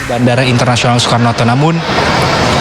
Bandara Internasional Soekarno-Hatta. Namun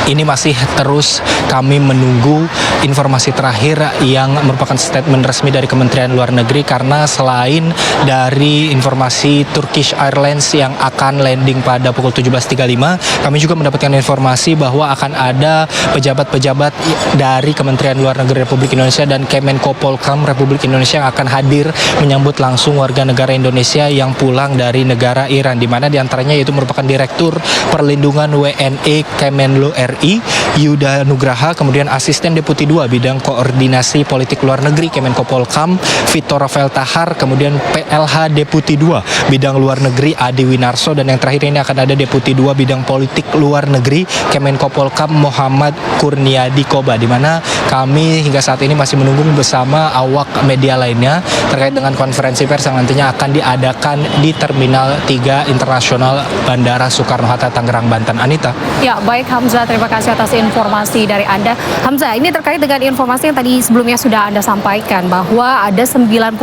ini masih terus kami menunggu informasi terakhir yang merupakan statement resmi dari Kementerian Luar Negeri, karena selain dari informasi Turkish Airlines yang akan landing pada pukul 17.35, kami juga mendapatkan informasi bahwa akan ada pejabat-pejabat dari Kementerian Luar Negeri Republik Indonesia dan Kemenko Polhukam Republik Indonesia yang akan hadir menyambut langsung warga negara Indonesia yang pulang dari negara Iran, di mana diantaranya yaitu merupakan Direktur Perlindungan WNI Kemenlu RI Yuda Nugraha, kemudian Asisten Deputi 2 Bidang Koordinasi Politik Luar Negeri Kemenko Polhukam Vito Rafael Tahar, kemudian PLH Deputi 2 Bidang Luar Negeri Adi Winarso, dan yang terakhir ini akan ada Deputi 2 Bidang Politik Luar Negeri Kemenko Polhukam Muhammad Kurniadi Koba, di mana kami hingga saat ini masih menunggu bersama awak media lainnya terkait dengan konferensi pers yang nantinya akan diadakan di Terminal 3 Internasional Bandara Soekarno-Hatta, Tangerang, Banten. Anita. Ya, baik Hamzah, terima kasih atas informasi dari Anda. Hamzah, ini terkait dengan informasi yang tadi sebelumnya sudah Anda sampaikan bahwa ada 97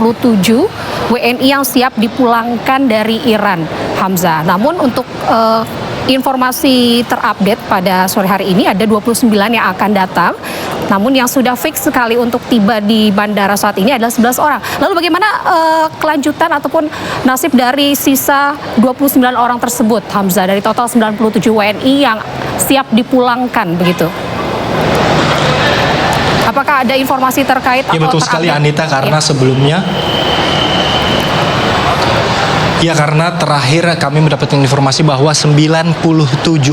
WNI yang siap dipulangkan dari Iran, Hamzah. Namun untuk informasi terupdate pada sore hari ini ada 29 yang akan datang. Namun yang sudah fix sekali untuk tiba di bandara saat ini adalah 11 orang. Lalu bagaimana kelanjutan ataupun nasib dari sisa 29 orang tersebut, Hamzah, dari total 97 WNI yang siap dipulangkan begitu? Apakah ada informasi terkait? Ya, betul sekali Anita, karena sebelumnya karena terakhir kami mendapatkan informasi bahwa 97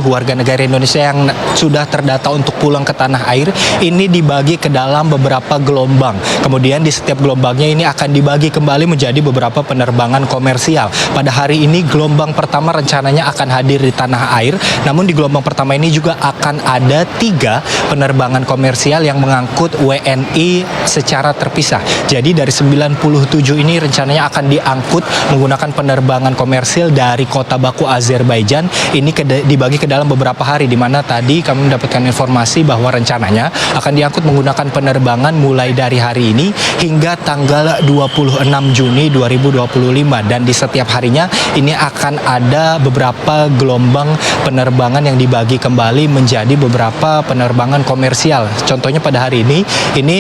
warga negara Indonesia yang sudah terdata untuk pulang ke tanah air ini dibagi ke dalam beberapa gelombang. Kemudian di setiap gelombangnya ini akan dibagi kembali menjadi beberapa penerbangan komersial. Pada hari ini gelombang pertama rencananya akan hadir di tanah air. Namun di gelombang pertama ini juga akan ada 3 penerbangan komersial yang mengangkut WNI secara terpisah. Jadi dari 97 ini rencananya akan diangkut menggunakan penerbangan komersil dari kota Baku, Azerbaijan. Ini dibagi ke dalam beberapa hari, di mana tadi kami mendapatkan informasi bahwa rencananya akan diangkut menggunakan penerbangan mulai dari hari ini hingga tanggal 26 Juni 2025, dan di setiap harinya ini akan ada beberapa gelombang penerbangan yang dibagi kembali menjadi beberapa penerbangan komersial. Contohnya pada hari ini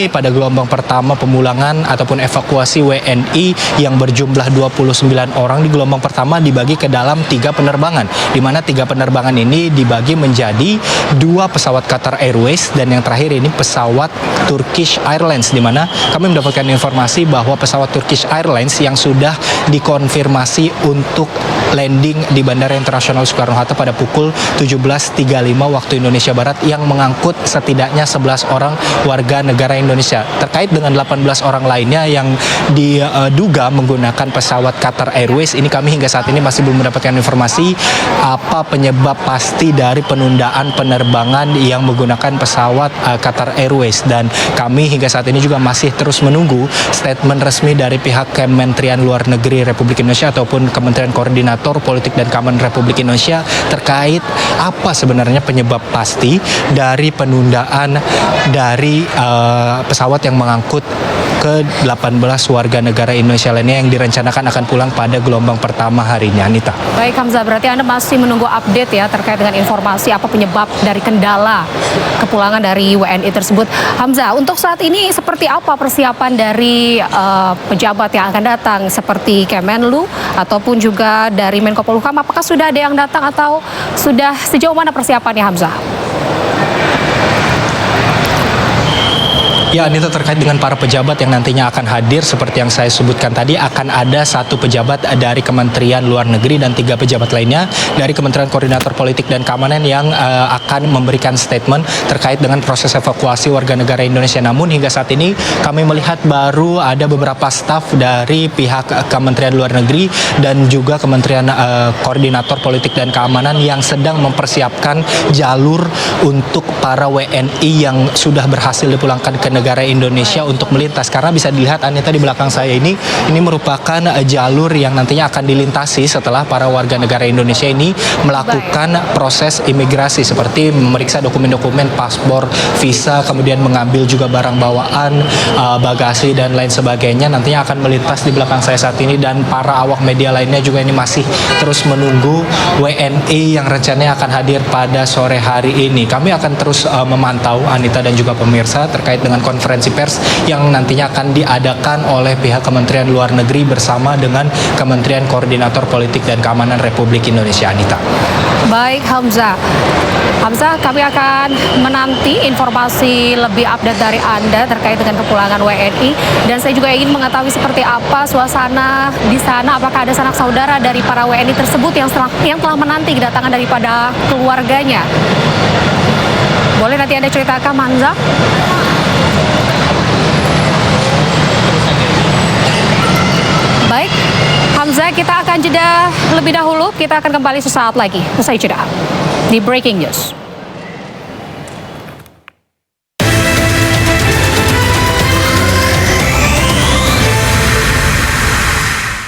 pada gelombang pertama pemulangan ataupun evakuasi WNI yang berjumlah 29 orang di gelombang pertama dibagi ke dalam 3 penerbangan, di mana 3 penerbangan ini dibagi menjadi 2 pesawat Qatar Airways dan yang terakhir ini pesawat Turkish Airlines, di mana kami mendapatkan informasi bahwa pesawat Turkish Airlines yang sudah dikonfirmasi untuk landing di Bandara Internasional Soekarno-Hatta pada pukul 17.35 waktu Indonesia Barat yang mengangkut setidaknya 11 orang warga negara Indonesia. Terkait dengan 18 orang lainnya yang diduga menggunakan pesawat Qatar Airways, ini kami hingga saat ini masih belum mendapatkan informasi apa penyebab pasti dari penundaan penerbangan yang menggunakan pesawat Qatar Airways, dan kami hingga saat ini juga masih terus menunggu statement resmi dari pihak Kementerian Luar Negeri Republik Indonesia ataupun Kementerian Koordinator Politik dan Keamanan Republik Indonesia terkait apa sebenarnya penyebab pasti dari penundaan dari pesawat yang mengangkut ke-18 warga negara Indonesia lainnya yang direncanakan akan pulang pada gelombang pertama hari ini, Anita. Baik Hamzah, berarti Anda masih menunggu update ya terkait dengan informasi apa penyebab dari kendala kepulangan dari WNI tersebut. Hamzah, untuk saat ini seperti apa persiapan dari pejabat yang akan datang seperti Kemenlu ataupun juga dari Menko Polhukam? Apakah sudah ada yang datang atau sudah sejauh mana persiapannya, Hamzah? Ya, Anita, terkait dengan para pejabat yang nantinya akan hadir, seperti yang saya sebutkan tadi, akan ada 1 pejabat dari Kementerian Luar Negeri dan 3 pejabat lainnya dari Kementerian Koordinator Politik dan Keamanan yang akan memberikan statement terkait dengan proses evakuasi warga negara Indonesia. Namun hingga saat ini kami melihat baru ada beberapa staf dari pihak Kementerian Luar Negeri dan juga Kementerian Koordinator Politik dan Keamanan yang sedang mempersiapkan jalur untuk para WNI yang sudah berhasil dipulangkan ke negara Indonesia untuk melintas. Karena bisa dilihat Anita di belakang saya ini merupakan jalur yang nantinya akan dilintasi setelah para warga negara Indonesia ini melakukan proses imigrasi seperti memeriksa dokumen-dokumen, paspor, visa, kemudian mengambil juga barang bawaan, bagasi dan lain sebagainya. Nantinya akan melintas di belakang saya saat ini, dan para awak media lainnya juga ini masih terus menunggu WNI yang rencananya akan hadir pada sore hari ini. Kami akan terus memantau Anita dan juga pemirsa terkait dengan konferensi pers yang nantinya akan diadakan oleh pihak Kementerian Luar Negeri bersama dengan Kementerian Koordinator Politik dan Keamanan Republik Indonesia. Anita. Baik Hamzah, kami akan menanti informasi lebih update dari Anda terkait dengan kepulangan WNI, dan saya juga ingin mengetahui seperti apa suasana di sana, apakah ada sanak saudara dari para WNI tersebut yang telah menanti kedatangan daripada keluarganya. Boleh nanti Anda ceritakan, Hamzah? Baik, Hamzah, kita akan jeda lebih dahulu. Kita akan kembali sesaat lagi. Usai jeda di Breaking News.